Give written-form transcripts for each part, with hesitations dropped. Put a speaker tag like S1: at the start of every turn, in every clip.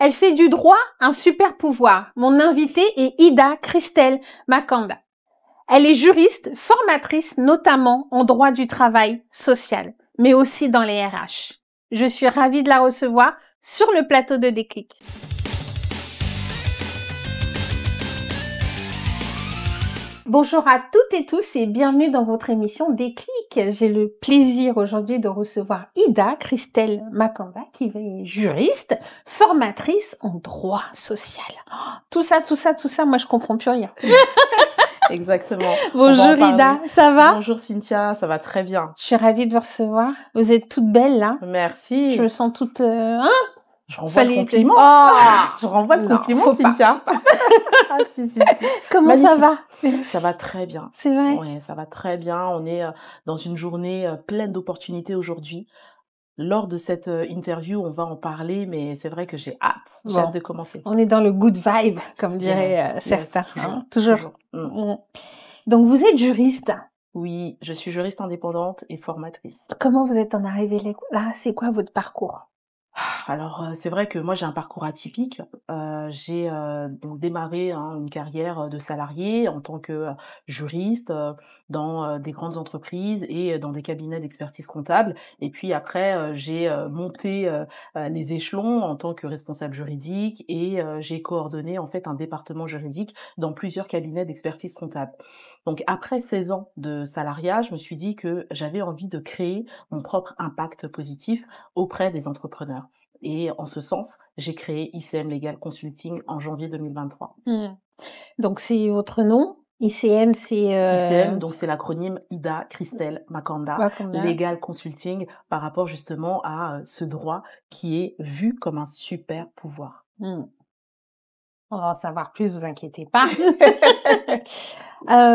S1: Elle fait du droit un super pouvoir. Mon invitée est Ida Christelle Makanda. Elle est juriste, formatrice notamment en droit du travail social, mais aussi dans les RH. Je suis ravie de la recevoir sur le plateau de Déclic. Bonjour à toutes et tous et bienvenue dans votre émission Déclic. J'ai le plaisir aujourd'hui de recevoir Ida Christelle Makanda, qui est juriste, formatrice en droit social. Tout ça, moi je comprends plus rien.
S2: Exactement.
S1: Bonjour Ida, ça va?
S2: Bonjour Cynthia, ça va très bien.
S1: Je suis ravie de vous recevoir. Vous êtes toute belle là.
S2: Merci.
S1: Je me sens toute...
S2: Je renvoie le compliment. Je renvoie le compliment, Cynthia.
S1: Ah, si. Comment magnifique. Ça va?
S2: Ça va très bien.
S1: C'est vrai?
S2: Oui, ça va très bien. On est dans une journée pleine d'opportunités aujourd'hui. Lors de cette interview, on va en parler, mais c'est vrai que j'ai hâte. J'ai hâte de commencer.
S1: On est dans le good vibe, comme diraient certains.
S2: Toujours.
S1: Donc, vous êtes juriste?
S2: Oui, je suis juriste indépendante et formatrice.
S1: Comment vous êtes en arrivée là? C'est quoi votre parcours?
S2: Alors, c'est vrai que moi, j'ai un parcours atypique. J'ai donc démarré une carrière de salarié en tant que juriste dans des grandes entreprises et dans des cabinets d'expertise comptable. Et puis après, j'ai monté les échelons en tant que responsable juridique et j'ai coordonné en fait un département juridique dans plusieurs cabinets d'expertise comptable. Donc après 16 ans de salariat, je me suis dit que j'avais envie de créer mon propre impact positif auprès des entrepreneurs. Et en ce sens, j'ai créé ICM Legal Consulting en janvier 2023.
S1: Donc c'est votre nom? ICM, c'est...
S2: ICM, donc c'est l'acronyme Ida Christelle Makanda, Legal Consulting, par rapport justement à ce droit qui est vu comme un super pouvoir.
S1: On va en savoir plus, vous inquiétez pas.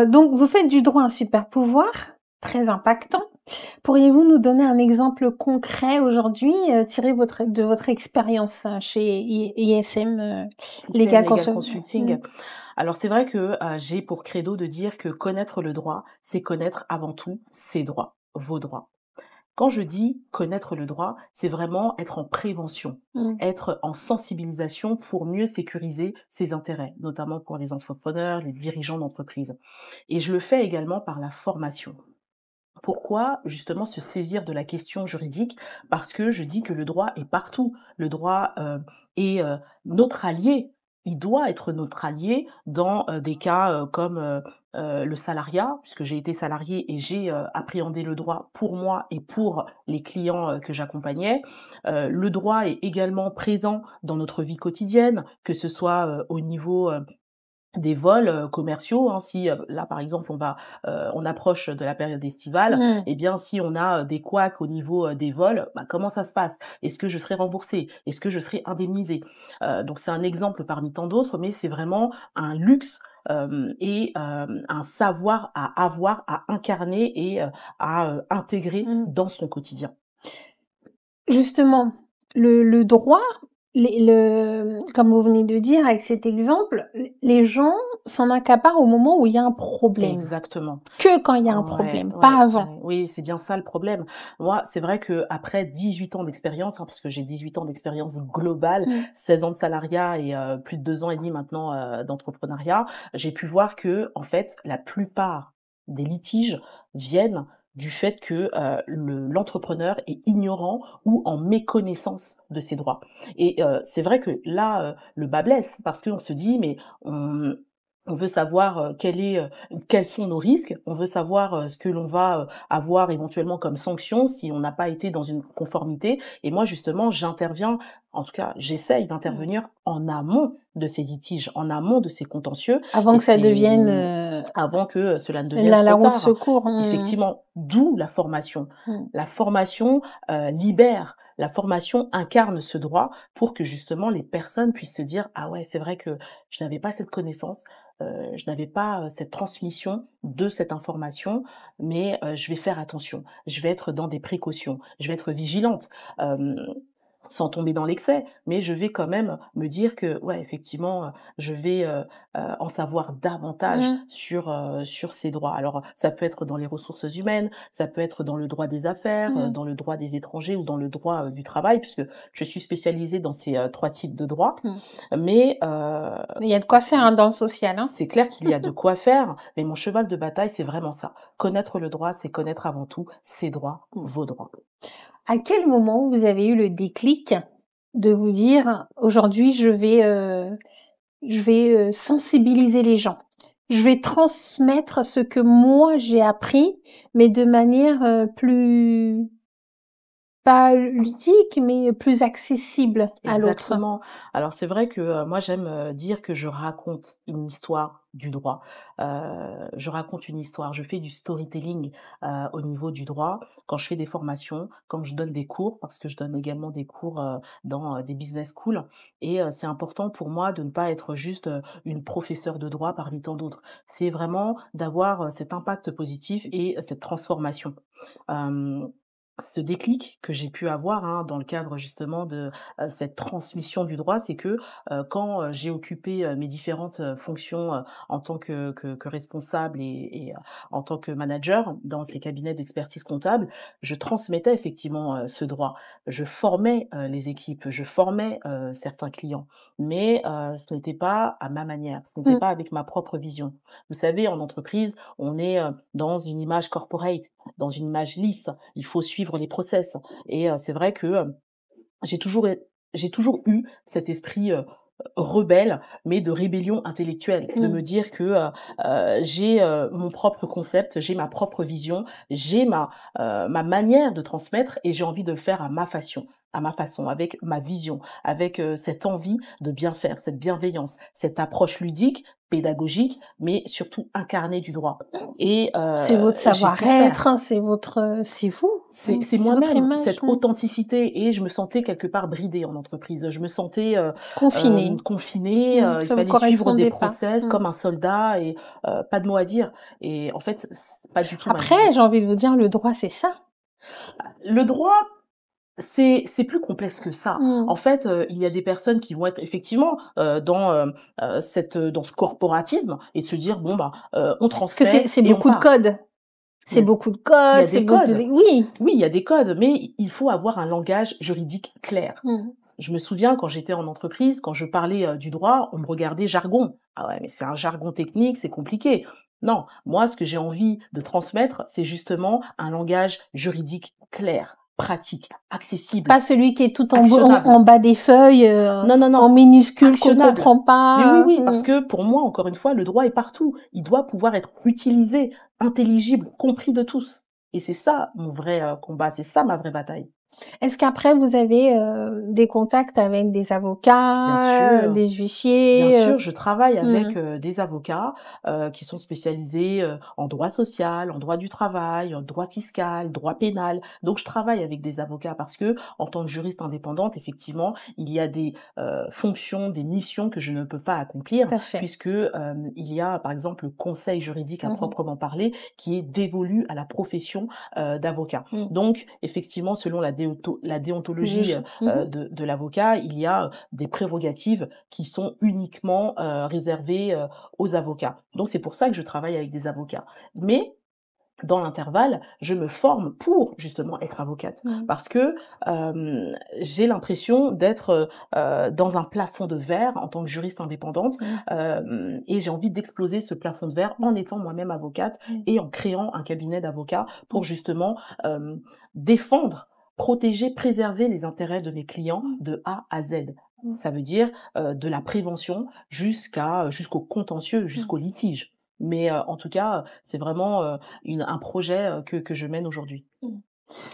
S1: Donc vous faites du droit un super pouvoir, très impactant. Pourriez-vous nous donner un exemple concret aujourd'hui, tiré de votre expérience chez ISM Legal
S2: Consulting? Alors c'est vrai que j'ai pour credo de dire que connaître le droit, c'est connaître avant tout ses droits, vos droits. Quand je dis connaître le droit, c'est vraiment être en prévention, être en sensibilisation pour mieux sécuriser ses intérêts, notamment pour les entrepreneurs, les dirigeants d'entreprise. Et je le fais également par la formation. Pourquoi justement se saisir de la question juridique? Parce que je dis que le droit est partout. Le droit est notre allié. Il doit être notre allié dans des cas comme le salariat, puisque j'ai été salariée et j'ai appréhendé le droit pour moi et pour les clients que j'accompagnais. Le droit est également présent dans notre vie quotidienne, que ce soit au niveau des vols commerciaux, si là par exemple on approche de la période estivale, et bien si on a des couacs au niveau des vols, comment ça se passe? Est-ce que je serai remboursée? Est-ce que je serai indemnisée? Donc c'est un exemple parmi tant d'autres, mais c'est vraiment un luxe et un savoir à avoir, à incarner et à intégrer dans son quotidien.
S1: Justement, le droit, comme vous venez de dire avec cet exemple, les gens s'en accaparent au moment où il y a un problème.
S2: Exactement.
S1: Que quand il y a un problème, pas avant.
S2: Oui, c'est bien ça le problème. Moi, c'est vrai que après 18 ans d'expérience, parce que j'ai 18 ans d'expérience globale, 16 ans de salariat et plus de 2 ans et demi maintenant d'entrepreneuriat, j'ai pu voir que en fait, la plupart des litiges viennent du fait que l'entrepreneur est ignorant ou en méconnaissance de ses droits. Et c'est vrai que là, le bât blesse, parce qu'on se dit, mais on veut savoir quels sont nos risques, on veut savoir ce que l'on va avoir éventuellement comme sanction si on n'a pas été dans une conformité. Et moi, justement, j'interviens, en tout cas, j'essaye d'intervenir en amont de ces litiges, en amont de ces contentieux.
S1: Avant que ça devienne...
S2: Avant que cela ne devienne
S1: la
S2: trop
S1: roue de
S2: tard.
S1: secours.
S2: Effectivement, d'où la formation. La formation libère. La formation incarne ce droit pour que justement les personnes puissent se dire « Ah ouais, c'est vrai que je n'avais pas cette connaissance, je n'avais pas cette transmission de cette information, mais je vais faire attention, je vais être dans des précautions, je vais être vigilante. » sans tomber dans l'excès, mais je vais quand même me dire que, ouais, effectivement, je vais, en savoir davantage
S1: Mmh.
S2: sur ces droits. Alors, ça peut être dans les ressources humaines, ça peut être dans le droit des affaires,
S1: Mmh.
S2: dans le droit des étrangers ou dans le droit, du travail, puisque je suis spécialisée dans ces, 3 types de droits.
S1: Mmh.
S2: Mais,
S1: Il y a de quoi faire, hein, dans le social, hein.
S2: c'est clair qu'il y a de quoi faire, mais mon cheval de bataille, c'est vraiment ça. Connaître le droit, c'est connaître avant tout ses droits,
S1: Mmh.
S2: vos droits.
S1: À quel moment vous avez eu le déclic de vous dire: «Aujourd'hui, je vais sensibiliser les gens. Je vais transmettre ce que moi j'ai appris, mais de manière, plus pas ludique, mais plus accessible à l'autre».
S2: Exactement. Alors c'est vrai que, moi j'aime, dire que je raconte une histoire du droit. Je raconte une histoire, je fais du storytelling, au niveau du droit. Quand je fais des formations, quand je donne des cours, parce que je donne également des cours, dans, des business schools et c'est important pour moi de ne pas être juste, une professeure de droit parmi tant d'autres. C'est vraiment d'avoir, cet impact positif et cette transformation. Hem Ce déclic que j'ai pu avoir, hein, dans le cadre justement de, cette transmission du droit, c'est que, quand, j'ai occupé, mes différentes, fonctions, en tant que responsable et en tant que manager dans ces cabinets d'expertise comptable, je transmettais effectivement, ce droit. Je formais, les équipes, je formais, certains clients, mais, ce n'était pas à ma manière, ce n'était
S1: Mmh.
S2: pas avec ma propre vision. Vous savez, en entreprise, on est, dans une image corporate, dans une image lisse, il faut suivre les process et c'est vrai que, j'ai toujours é j'ai toujours eu cet esprit, rebelle, mais de rébellion intellectuelle. De
S1: Mmh.
S2: me dire que, j'ai, mon propre concept, j'ai ma propre vision, j'ai ma manière de transmettre et j'ai envie de le faire à ma façon, avec ma vision, avec, cette envie de bien faire, cette bienveillance, cette approche ludique, pédagogique, mais surtout incarnée du droit et
S1: C'est votre
S2: j'ai pu le faire.
S1: savoir-être, hein, c'est vous,
S2: C'est c'est
S1: c'est votre
S2: moi-même,
S1: image,
S2: cette authenticité et je me sentais quelque part bridée en entreprise. Je me sentais,
S1: confinée.
S2: confinée, il
S1: Ça vous
S2: fallait suivre des
S1: correspondait pas.
S2: process comme un soldat et pas de mots à dire et en fait, c'est pas du tout ma
S1: Après,
S2: vision.
S1: j'ai envie de vous dire, le droit, c'est ça.
S2: Le droit, c'est plus complexe que ça.
S1: Mmh.
S2: En fait, il y a des personnes qui vont être effectivement, dans ce corporatisme et de se dire: «Bon, bah, on
S1: Parce que
S2: transmet
S1: c'est
S2: et on
S1: beaucoup de
S2: part».
S1: codes.
S2: Il y
S1: C'est
S2: a
S1: beaucoup de
S2: il y
S1: codes,
S2: a
S1: c'est
S2: des
S1: beaucoup de
S2: codes.
S1: oui.
S2: Oui, il y a des codes, mais il faut avoir un langage juridique clair.
S1: Mmh.
S2: Je me souviens quand j'étais en entreprise, quand je parlais, du droit, on me regardait jargon. «Ah ouais, mais c'est un jargon technique, c'est compliqué». Non, moi, ce que j'ai envie de transmettre, c'est justement un langage juridique clair, pratique, accessible,
S1: Pas celui qui est tout en
S2: actionnable.
S1: bas des feuilles,
S2: Non, non,
S1: en
S2: non,
S1: minuscule qu'on
S2: actionnable.
S1: comprend
S2: Mais oui,
S1: pas.
S2: oui, parce que pour moi, encore une fois, le droit est partout. Il doit pouvoir être utilisé, intelligible, compris de tous. Et c'est ça mon vrai, combat, c'est ça ma vraie bataille.
S1: Est-ce qu'après vous avez, des contacts avec des
S2: Bien
S1: avocats,
S2: sûr.
S1: des
S2: Bien
S1: huissiers,
S2: sûr, je travaille
S1: mmh,
S2: avec, des avocats, qui sont spécialisés, en droit social, en droit du travail, en droit fiscal, droit pénal. Donc je travaille avec des avocats parce que, en tant que juriste indépendante, effectivement, il y a des, fonctions, des missions que je ne peux pas accomplir
S1: tout à fait.
S2: puisque, il y a, par exemple, le conseil juridique à
S1: Mmh
S2: proprement parler qui est dévolu à la profession, d'avocat.
S1: mh.
S2: Donc effectivement, selon la déontologie,
S1: Mmh.
S2: de l'avocat, il y a, des prérogatives qui sont uniquement, réservées, aux avocats. Donc c'est pour ça que je travaille avec des avocats. Mais dans l'intervalle, je me forme pour justement être avocate
S1: Mmh.
S2: parce que, j'ai l'impression d'être, dans un plafond de verre en tant que juriste indépendante,
S1: Mmh.
S2: et j'ai envie d'exploser ce plafond de verre en étant moi-même avocate
S1: Mmh.
S2: et en créant un cabinet d'avocats pour
S1: Mmh.
S2: justement, défendre, protéger, préserver les intérêts de mes clients
S1: Mmh.
S2: de A à Z.
S1: Mmh.
S2: Ça veut dire, de la prévention jusqu'au contentieux,
S1: Mmh.
S2: jusqu'au litige. Mais, en tout cas, c'est vraiment, un projet, que je mène aujourd'hui,
S1: Mmh.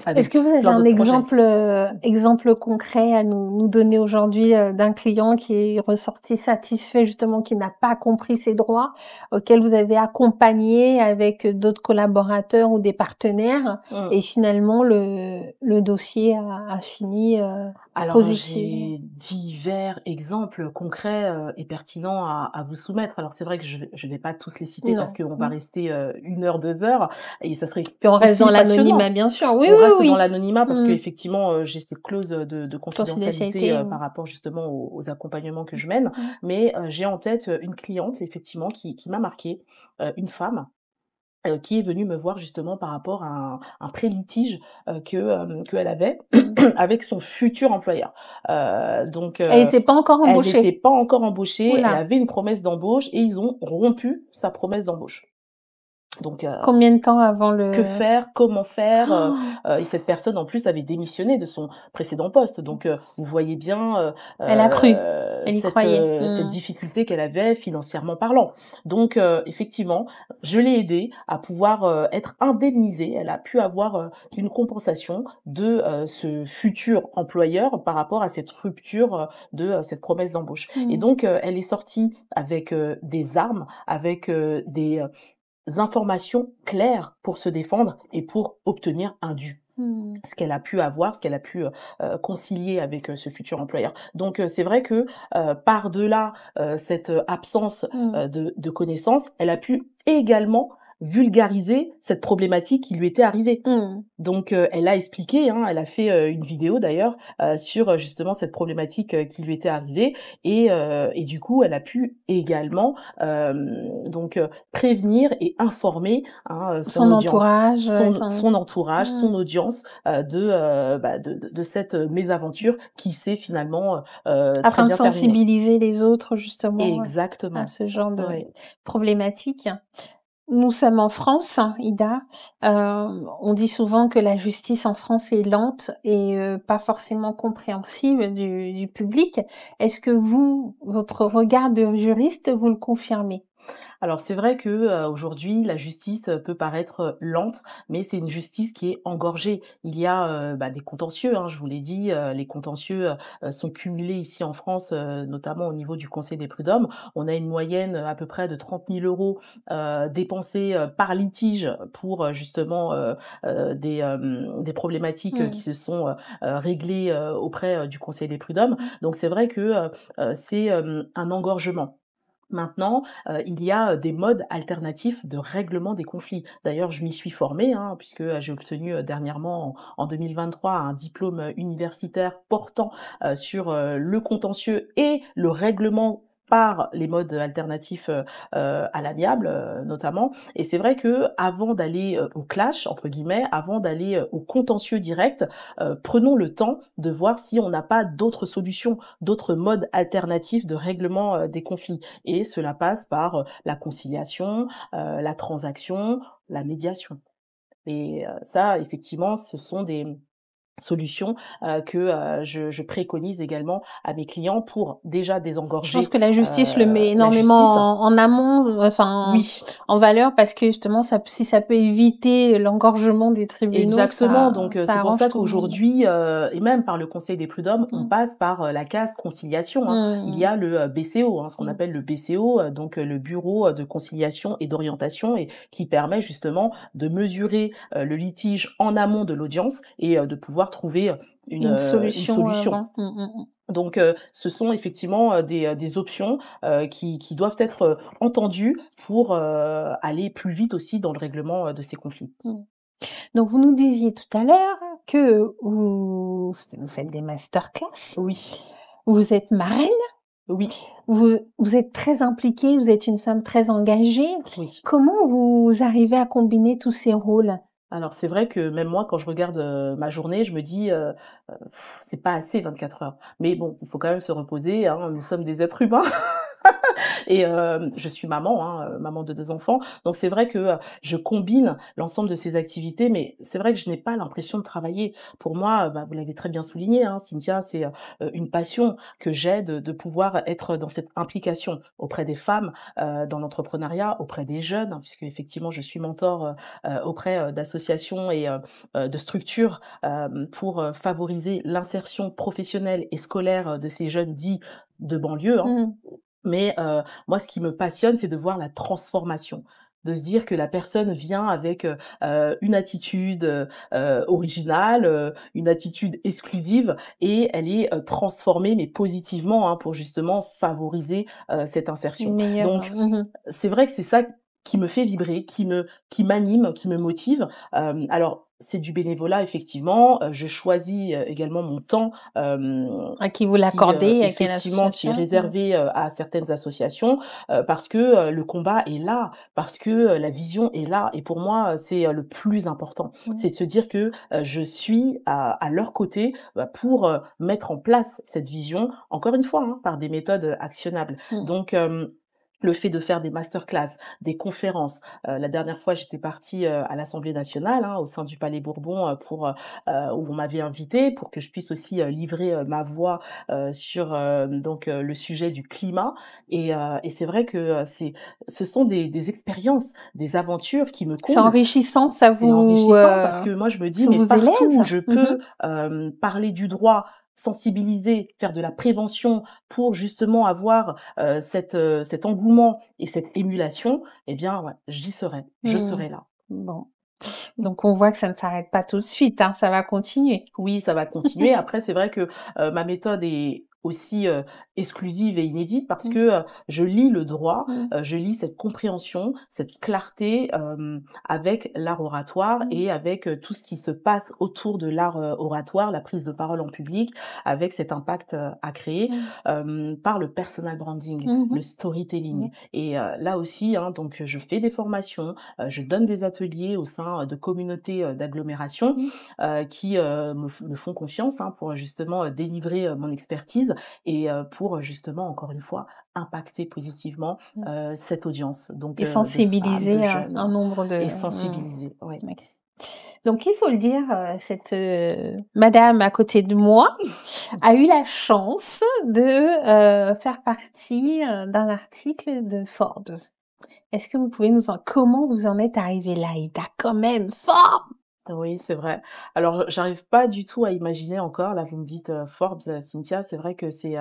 S1: Est-ce que
S2: avec
S1: vous avez
S2: plein
S1: un
S2: d'autres projets.
S1: exemple concret à nous donner aujourd'hui, d'un client qui est ressorti satisfait justement, qui n'a pas compris ses droits, auquel vous avez accompagné avec d'autres collaborateurs ou des partenaires
S2: Mmh.
S1: et finalement le dossier a fini,
S2: Alors,
S1: positive?
S2: j'ai divers exemples concrets, et pertinents à vous soumettre. Alors c'est vrai que je vais pas tous les citer parce
S1: Non.
S2: qu'on va
S1: Mmh.
S2: rester, 1 heure, 2 heures et ça serait
S1: Puis on reste dans
S2: aussi
S1: l'anonymat,
S2: passionnant.
S1: bien sûr. Oui,
S2: On
S1: oui,
S2: reste dans
S1: oui.
S2: l'anonymat parce
S1: Mmh.
S2: qu'effectivement, j'ai cette clause, de confidentialité,
S1: Confidentialité. Mmh.
S2: par rapport justement aux accompagnements que je mène.
S1: Mmh.
S2: Mais, j'ai en tête, une cliente effectivement qui m'a marquée, une femme qui est venue me voir justement par rapport à un pré-litige, qu'elle avait
S1: Mmh.
S2: avec son futur employeur. Donc
S1: Elle était pas encore
S2: elle n'était
S1: embauchée?
S2: pas encore
S1: Ouh
S2: embauchée, elle
S1: là!
S2: avait une promesse d'embauche et ils ont rompu sa promesse d'embauche. Donc
S1: Combien de temps avant
S2: que
S1: le
S2: faire? Comment faire? Et cette personne en plus avait démissionné de son précédent poste. Donc vous voyez bien,
S1: Elle a cru, elle y croyait.
S2: cette
S1: Mmh.
S2: difficulté qu'elle avait financièrement parlant. Donc effectivement, je l'ai aidée à pouvoir, être indemnisée. Elle a pu avoir, une compensation de, ce futur employeur par rapport à cette rupture, de, cette promesse d'embauche. Et
S1: Mmh.
S2: donc elle est sortie avec, des armes, avec, des informations claires pour se défendre et pour obtenir un dû.
S1: Mmh.
S2: Ce qu'elle a pu avoir, ce qu'elle a pu, concilier avec, ce futur employeur. Donc, c'est vrai que, par-delà, cette, absence,
S1: Mmh.
S2: de connaissances, elle a pu également vulgariser cette problématique qui lui était arrivée.
S1: Mmh.
S2: Donc, elle a expliqué, hein, elle a fait, une vidéo d'ailleurs, sur, justement cette problématique, qui lui était arrivée et du coup, elle a pu également, donc, prévenir et informer, hein, son
S1: Son
S2: audience,
S1: entourage,
S2: son entourage,
S1: mmh.
S2: son audience, de cette, mésaventure qui s'est finalement, très
S1: Afin de
S2: bien terminée.
S1: sensibiliser les autres justement, à
S2: Exactement.
S1: ce genre de
S2: Oui.
S1: problématique. Nous sommes en France, Ida. On dit souvent que la justice en France est lente et pas forcément compréhensible du public. Est-ce que vous, votre regard de juriste, vous le confirmez?
S2: Alors c'est vrai que, aujourd'hui, la justice, peut paraître, lente, mais c'est une justice qui est engorgée. Il y a, des contentieux, hein, je vous l'ai dit, les contentieux, sont cumulés ici en France, notamment au niveau du Conseil des prud'hommes. On a une moyenne, à peu près de 30 000 € dépensés, par litige pour, justement, des problématiques, qui
S1: Mmh.
S2: se sont, réglées, auprès, du Conseil des prud'hommes.
S1: Mmh.
S2: Donc c'est vrai que, c'est, un engorgement. Maintenant, il y a, des modes alternatifs de règlement des conflits. D'ailleurs, je m'y suis formée, hein, puisque, j'ai obtenu, dernièrement en 2023 un diplôme, universitaire portant, sur, le contentieux et le règlement par les modes alternatifs, à l'amiable, notamment. Et c'est vrai qu'avant d'aller, au «clash» entre guillemets, avant d'aller, au contentieux direct, prenons le temps de voir si on n'a pas d'autres solutions, d'autres modes alternatifs de règlement, des conflits. Et cela passe par, la conciliation, la transaction, la médiation. Et ça, effectivement, ce sont des solutions, que, je préconise également à mes clients pour déjà
S1: Je pense
S2: désengorger,
S1: que la justice le met
S2: la justice.
S1: énormément en amont, enfin,
S2: Oui.
S1: en valeur parce que justement ça si ça peut éviter l'engorgement des tribunaux,
S2: Exactement,
S1: ça
S2: donc c'est
S1: ça
S2: pour
S1: arrange
S2: ça
S1: tout le monde.
S2: qu'aujourd'hui, et même par le Conseil des prud'hommes, on
S1: Mmh.
S2: passe par, la case conciliation, hein. Il y
S1: Mmh.
S2: a le, BCO, hein, ce qu'on
S1: Mmh.
S2: appelle le BCO, donc le Bureau, de conciliation et d'orientation et qui permet justement de mesurer, le litige en amont de l'audience et de pouvoir trouver,
S1: Une
S2: une
S1: solution
S2: solution.
S1: avant. Mmh, mmh, mmh.
S2: Donc ce sont effectivement, des options, qui doivent être, entendues pour, aller plus vite aussi dans le règlement, de ces conflits.
S1: Mmh. Donc vous nous disiez tout à l'heure que vous faites des masterclass,
S2: Oui,
S1: vous êtes marraine,
S2: oui,
S1: vous êtes très impliquée, vous êtes une femme très engagée.
S2: oui.
S1: Comment vous arrivez à combiner tous ces rôles?
S2: Alors c'est vrai que même moi quand je regarde, ma journée, je me dis, «C'est pas assez 24 heures». Mais bon, il faut quand même se reposer, hein, nous sommes des êtres humains. Et je suis maman, hein, maman de 2 enfants. Donc c'est vrai que, je combine l'ensemble de ces activités, mais c'est vrai que je n'ai pas l'impression de travailler. Pour moi, vous l'avez très bien souligné, hein, Cynthia, c'est, une passion que j'ai de pouvoir être dans cette implication auprès des femmes, dans l'entrepreneuriat, auprès des jeunes, hein, puisque effectivement je suis mentor, auprès, d'associations et de structures, pour, favoriser l'insertion professionnelle et scolaire, de ces jeunes dits de banlieue, hein.
S1: Mmh.
S2: Mais moi, ce qui me passionne, c'est de voir la transformation. de se dire que la personne vient avec une attitude originale, une attitude exclusive, et elle est transformée mais positivement, hein, pour justement favoriser cette
S1: Une
S2: insertion.
S1: meilleure.
S2: Donc c'est vrai que c'est ça qui me fait vibrer, qui m'anime, qui me motive. Alors c'est du bénévolat effectivement. Je choisis également mon temps
S1: À qui vous l'accordez, à quelle
S2: effectivement qui est
S1: association?
S2: réservé à certaines associations parce que le combat est là, parce que la vision est là, et pour moi c'est le plus important. C'est de se dire que je suis à leur côté pour mettre en place cette vision, encore une fois, hein, par des méthodes actionnables. Donc le fait de faire des masterclass, des conférences. La dernière fois, j'étais partie à l'Assemblée nationale, hein, au sein du Palais Bourbon, où on m'avait invitée pour que je puisse aussi livrer ma voix sur le sujet du climat. Et c'est vrai que ce sont des expériences, des aventures qui me
S1: C'est
S2: comblent.
S1: enrichissant, ça
S2: C'est
S1: vous
S2: enrichissant parce que moi je me dis,
S1: ça
S2: mais
S1: vous
S2: partout où
S1: élève?
S2: je peux parler du droit, sensibiliser, faire de la prévention pour justement avoir cet engouement et cette émulation, eh bien ouais, j'y serai, je serai là.
S1: Bon. Donc on voit que ça ne s'arrête pas tout de suite, hein, ça va continuer.
S2: Oui, ça va continuer. Après, c'est vrai que ma méthode est aussi exclusive et inédite parce que je lis le droit, je lis cette compréhension, cette clarté avec l'art oratoire et avec tout ce qui se passe autour de l'art oratoire, la prise de parole en public, avec cet impact à créer par le personal branding, le storytelling. Et là aussi, hein, donc je fais des formations, je donne des ateliers au sein de communautés d'agglomération qui me font confiance, hein, pour justement délivrer mon expertise et pour justement, encore une fois, impacter positivement cette audience. Donc
S1: Et
S2: de femmes,
S1: sensibiliser
S2: de
S1: un
S2: jeunes,
S1: nombre de
S2: et sensibiliser, oui.
S1: Donc il faut le dire, cette madame à côté de moi a eu la chance de faire partie d'un article de Forbes. Est-ce que vous pouvez comment vous en êtes arrivée là, Ida, quand même, Forbes?
S2: Oui, c'est vrai. Alors, j'arrive pas du tout à imaginer encore, là, vous me dites Forbes, Cynthia, c'est vrai que c'est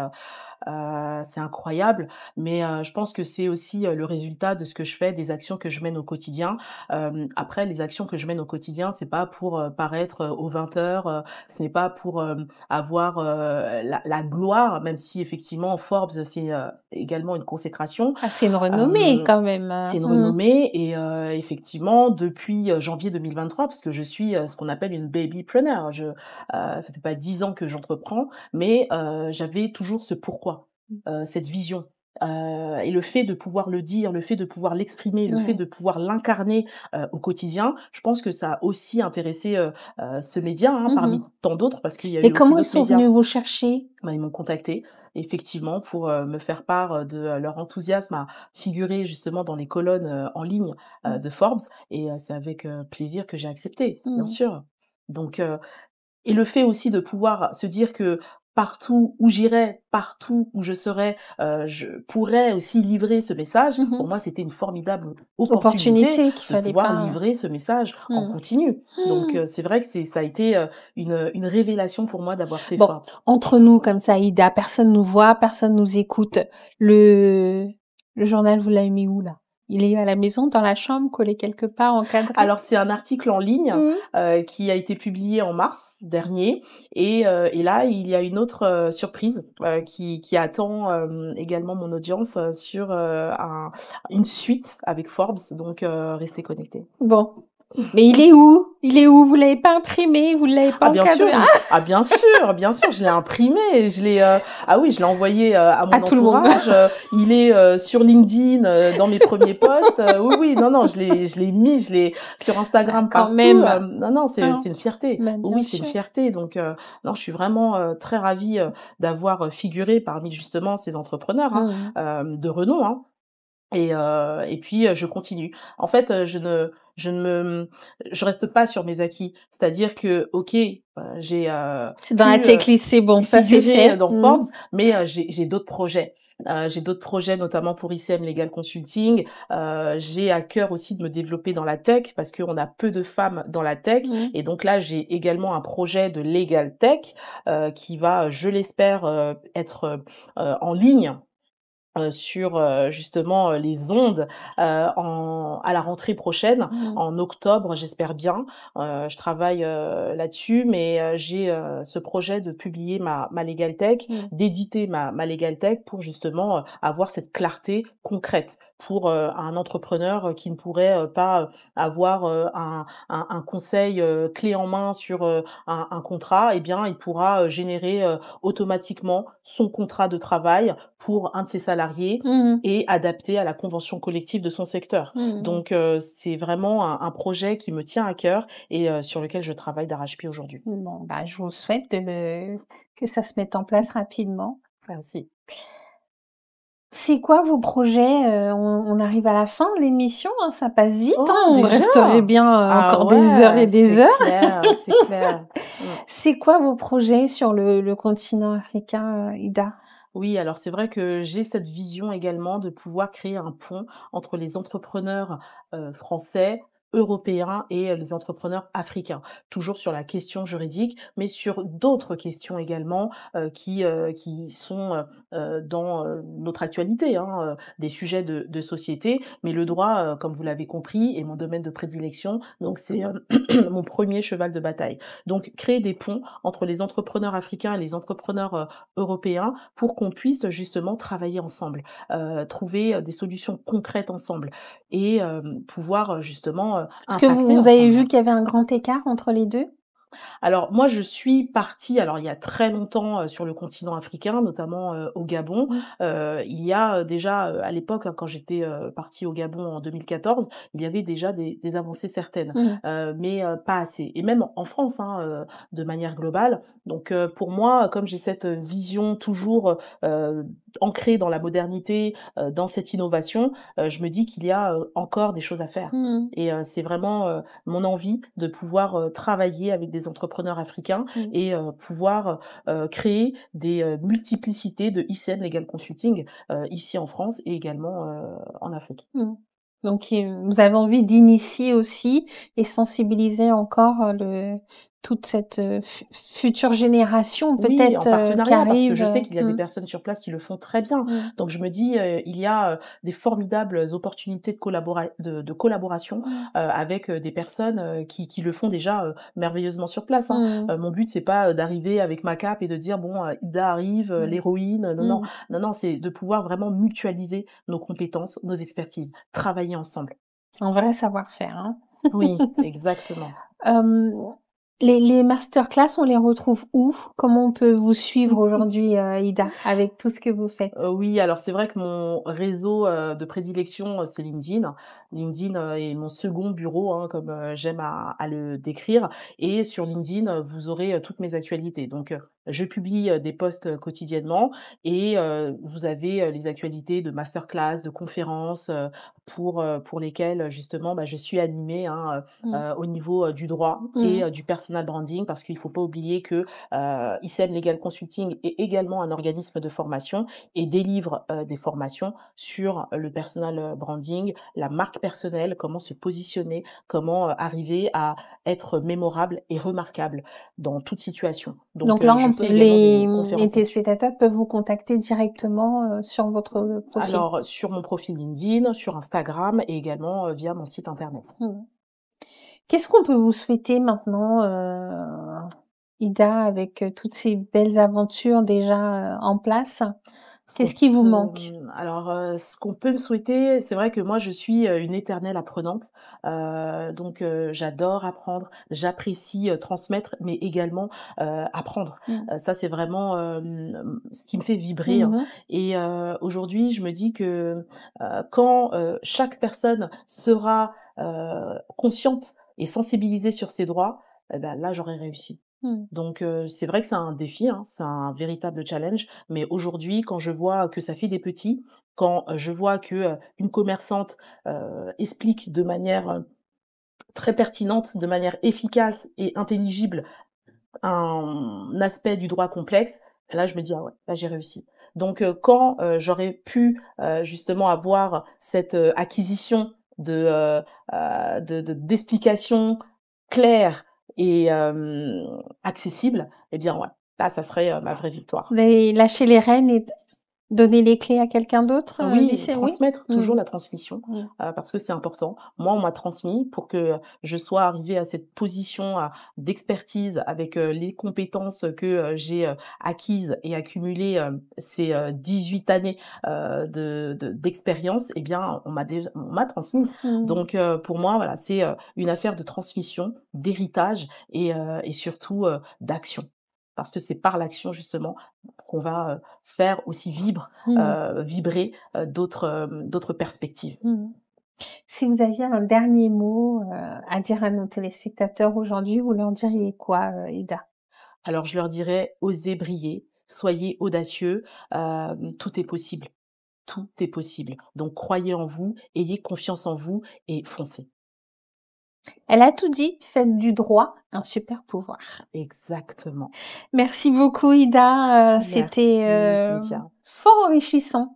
S2: incroyable, mais je pense que c'est aussi le résultat de ce que je fais, des actions que je mène au quotidien. Après, les actions que je mène au quotidien, c'est pas pour paraître aux 20h, ce n'est pas pour avoir la gloire, même si effectivement Forbes, c'est également une consécration.
S1: Ah, c'est une renommée quand même.
S2: C'est une renommée et effectivement, depuis janvier 2023, parce que je suis ce qu'on appelle une babypreneur. Ça fait pas 10 ans que j'entreprends, mais j'avais toujours ce pourquoi, cette vision. Et le fait de pouvoir le dire, le fait de pouvoir l'exprimer, le fait de pouvoir l'incarner au quotidien, je pense que ça a aussi intéressé ce média, hein, parmi tant d'autres, parce qu'il y a eu
S1: Et
S2: aussi
S1: comment ils
S2: d'autres
S1: sont
S2: médias.
S1: venus vous chercher?
S2: Ils m'ont contacté effectivement pour me faire part de leur enthousiasme à figurer justement dans les colonnes en ligne de Forbes, et c'est avec plaisir que j'ai accepté, bien sûr. Donc et le fait aussi de pouvoir se dire que partout où j'irai, partout où je serai, je pourrais aussi livrer ce message. Pour moi, c'était une formidable opportunité
S1: qu'il
S2: de
S1: fallait
S2: pouvoir
S1: pas.
S2: livrer ce message en continu. Donc c'est vrai que ça a été une révélation pour moi d'avoir fait Forbes.
S1: Entre nous comme ça, Ida, personne nous voit, personne nous écoute. Le journal, vous l'avez mis où là? Il est à la maison, dans la chambre, collé quelque part, encadré?
S2: Alors c'est un article en ligne qui a été publié en mars dernier, et là il y a une autre surprise qui attend également mon audience sur une suite avec Forbes, donc restez connectés.
S1: Bon. Mais il est où? Il est où? Vous l'avez pas imprimé? Vous l'avez pas
S2: bien
S1: encadré?
S2: sûr, bien sûr, je l'ai imprimé, je l'ai je l'ai envoyé à mon entourage. Il est sur LinkedIn dans mes premiers posts. Oui, non, je l'ai mis, je l'ai sur Instagram partout. Non, c'est une fierté. Oui, c'est une fierté. Donc non, je suis vraiment très ravie d'avoir figuré parmi justement ces entrepreneurs de renom, hein. Et puis je continue. En fait, je reste pas sur mes acquis. C'est-à-dire que j'ai
S1: c'est dans la checklist, c'est bon, ça c'est fait
S2: dans Forbes, mais j'ai d'autres projets. J'ai d'autres projets, notamment pour ICM Legal Consulting. J'ai à cœur aussi de me développer dans la tech parce qu'on a peu de femmes dans la tech. Et donc là, j'ai également un projet de Legal Tech qui va, je l'espère, être en ligne sur, justement, les ondes, à la rentrée prochaine,
S1: Mmh.
S2: en octobre, j'espère bien. Je travaille, là-dessus, mais j'ai, ce projet de publier ma Legal Tech,
S1: Mmh.
S2: d'éditer ma Legal Tech pour justement, avoir cette clarté concrète pour, un entrepreneur, qui ne pourrait, pas, avoir, un conseil, clé en main sur, un contrat. Eh bien, il pourra, générer, automatiquement son contrat de travail pour un de ses salariés
S1: Mmh.
S2: et adapté à la convention collective de son secteur.
S1: Mmh.
S2: Donc c'est vraiment un projet qui me tient à cœur et sur lequel je travaille d'arrache-pied aujourd'hui.
S1: Bon, bah, je vous souhaite que ça se mette en place rapidement.
S2: Merci.
S1: C'est quoi vos projets? On arrive à la fin de l'émission, hein, ça passe vite, hein,
S2: Oh
S1: on
S2: déjà?
S1: resterait bien,
S2: Ah
S1: encore des heures et
S2: ouais,
S1: des
S2: c'est
S1: heures.
S2: clair, c'est clair. Mmh.
S1: C'est quoi vos projets sur le continent africain, Ida?
S2: Oui, alors c'est vrai que j'ai cette vision également de pouvoir créer un pont entre les entrepreneurs, français, européens et les entrepreneurs africains. Toujours sur la question juridique, mais sur d'autres questions également, qui sont, dans, notre actualité, hein, des sujets de société. Mais le droit, comme vous l'avez compris, est mon domaine de prédilection, donc c'est, mon premier cheval de bataille. Donc créer des ponts entre les entrepreneurs africains et les entrepreneurs, européens pour qu'on puisse justement travailler ensemble, trouver, des solutions concrètes ensemble et pouvoir, justement,
S1: Est-ce que vous
S2: impacter
S1: vous avez
S2: ensemble,
S1: vu
S2: hein.
S1: qu'il y avait un grand écart entre les 2?
S2: Alors moi, je suis partie, alors il y a très longtemps, sur le continent africain, notamment, au Gabon.
S1: Mmh.
S2: Il y a, déjà, à l'époque, hein, quand j'étais, partie au Gabon en 2014, il y avait déjà des avancées certaines,
S1: Mmh.
S2: mais pas assez et même en France, hein, de manière globale. Donc pour moi, comme j'ai cette vision toujours, ancrée dans la modernité, dans cette innovation, je me dis qu'il y a, encore des choses à faire
S1: Mmh.
S2: et c'est vraiment, mon envie de pouvoir, travailler avec des entrepreneurs africains
S1: Mmh.
S2: et pouvoir, créer des, multiplicités de ICN Legal Consulting, ici en France et également, en Afrique.
S1: Mmh. Donc vous avez envie d'initier aussi et sensibiliser encore, le toute cette, future génération
S2: Oui, en
S1: peut-être, qui
S2: partenariat, parce que
S1: arrive,
S2: je sais qu'il y a des
S1: mmh.
S2: personnes sur place qui le font très bien.
S1: Mmh.
S2: Donc je me dis, il y a, des formidables opportunités de collaboration,
S1: Mmh.
S2: avec, des personnes, qui le font déjà, merveilleusement sur place, hein.
S1: Mmh.
S2: Mon but, c'est pas, d'arriver avec ma cape et de dire: «Bon, Ida arrive,
S1: Mmh.
S2: l'héroïne». Non, non,
S1: Mmh.
S2: non, non, c'est de pouvoir vraiment mutualiser nos compétences, nos expertises, travailler ensemble.
S1: Un vrai savoir-faire, hein.
S2: Oui, exactement.
S1: Hem, les masterclass, on les retrouve où? Comment on peut vous suivre aujourd'hui, Ida, avec tout ce que vous faites?
S2: Oui, alors c'est vrai que mon réseau, de prédilection, c'est LinkedIn. LinkedIn, est mon second bureau, hein, comme, j'aime à le décrire et sur LinkedIn, vous aurez, toutes mes actualités. Donc, je publie, des posts, quotidiennement et vous avez, les actualités de masterclass, de conférences, pour lesquelles, justement, bah, je suis animée, hein,
S1: Mmh.
S2: au niveau, du droit
S1: Mmh.
S2: et du personal branding. Parce qu'il faut pas oublier que, ICN Legal Consulting est également un organisme de formation et délivre, des formations sur le personal, branding, la marque personnelle, comment se positionner, comment, arriver à être mémorable et remarquable dans toute situation. Donc
S1: Donc là,
S2: je
S1: on
S2: fais
S1: peut
S2: également des
S1: les
S2: conférences là-dessus.
S1: téléspectateurs peuvent vous contacter directement, sur votre profil?
S2: Alors sur mon profil LinkedIn, sur Instagram et également, via mon site internet.
S1: Mmh. Qu'est-ce qu'on peut vous souhaiter maintenant, Ida, avec, toutes ces belles aventures déjà, en place?
S2: Ce qu'on
S1: Qu'est-ce qui vous
S2: peut,
S1: manque?
S2: alors, ce qu'on peut me souhaiter, c'est vrai que moi je suis, une éternelle apprenante, donc j'adore apprendre, j'apprécie, transmettre, mais également, apprendre.
S1: Mmh.
S2: Ça c'est vraiment, ce qui me fait vibrer,
S1: Mmh
S2: hein
S1: mh.
S2: et aujourd'hui je me dis que, quand, chaque personne sera, consciente et sensibilisée sur ses droits, et bah, là j'aurai réussi.
S1: Mmh.
S2: Donc c'est vrai que c'est un défi, hein, c'est un véritable challenge, mais aujourd'hui, quand je vois que ça fait des petits, quand, je vois que, une commerçante, explique de manière, très pertinente, de manière efficace et intelligible un aspect du droit complexe, là je me dis: «Ah ouais, là j'ai réussi». Donc quand, j'aurais pu, justement avoir cette, acquisition d'explications claires et accessibles et bien ouais, là ça serait, ma vraie victoire.
S1: Vous avez lâché les rênes et Donner les clés à quelqu'un d'autre,
S2: Oui,
S1: d'ici? Oui?
S2: transmettre,
S1: Mmh.
S2: toujours la transmission,
S1: Mmh.
S2: parce que c'est important. Moi, on m'a transmis pour que je sois arrivée à cette position, d'expertise avec, les compétences que, j'ai, acquises et accumulées, ces, 18 années, d'expérience. Eh bien, on m'a transmis.
S1: Mmh.
S2: Donc, pour moi, voilà, c'est, une affaire de transmission, d'héritage et surtout, d'action. Parce que c'est par l'action justement qu'on va, faire aussi
S1: Mmh.
S2: vibrer, d'autres perspectives.
S1: Mmh. Si vous aviez un dernier mot, à dire à nos téléspectateurs aujourd'hui, vous leur diriez quoi, Ida?
S2: Alors je leur dirais: «Osez briller, soyez audacieux, tout est possible, tout est possible». Donc croyez en vous, ayez confiance en vous et foncez.
S1: Elle a tout dit, faites du droit un super pouvoir.
S2: Exactement.
S1: Merci beaucoup Ida, c'était,
S2: Merci Cynthia.
S1: fort enrichissant.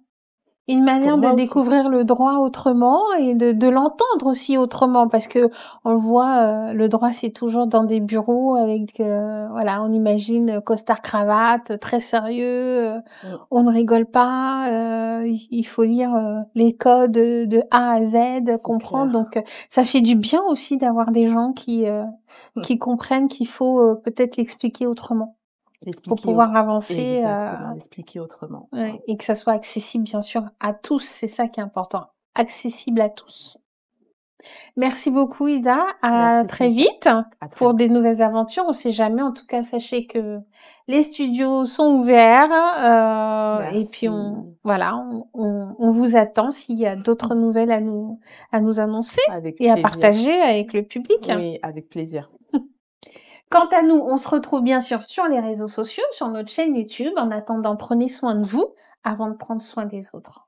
S1: Une
S2: Pour
S1: manière de
S2: moi aussi.
S1: découvrir le droit autrement et de l'entendre aussi autrement parce que on le voit, le droit c'est toujours dans des bureaux avec, voilà, on imagine costard cravate, très sérieux,
S2: Mmh,
S1: on ne rigole pas, il faut lire, les codes, de A à Z,
S2: c'est
S1: comprendre
S2: clair.
S1: donc ça fait du bien aussi d'avoir des gens qui comprennent qu'il faut, peut-être l'expliquer autrement pour
S2: L'expliquer au
S1: pouvoir avancer,
S2: Exactement, l'expliquer autrement.
S1: ouais, et que ça soit accessible bien sûr à tous, c'est ça qui est important, accessible à tous. Merci beaucoup Ida, à
S2: Merci
S1: très
S2: Cynthia.
S1: vite
S2: À très
S1: pour des
S2: vite.
S1: nouvelles aventures, on sait jamais, en tout cas sachez que les studios sont ouverts, et puis on
S2: Merci.
S1: voilà, on vous attend s'il y a d'autres nouvelles à nous annoncer
S2: Avec
S1: et à
S2: plaisir.
S1: partager avec le public.
S2: Oui, avec plaisir.
S1: Quant à nous, on se retrouve bien sûr sur les réseaux sociaux, sur notre chaîne YouTube. En attendant, prenez soin de vous avant de prendre soin des autres.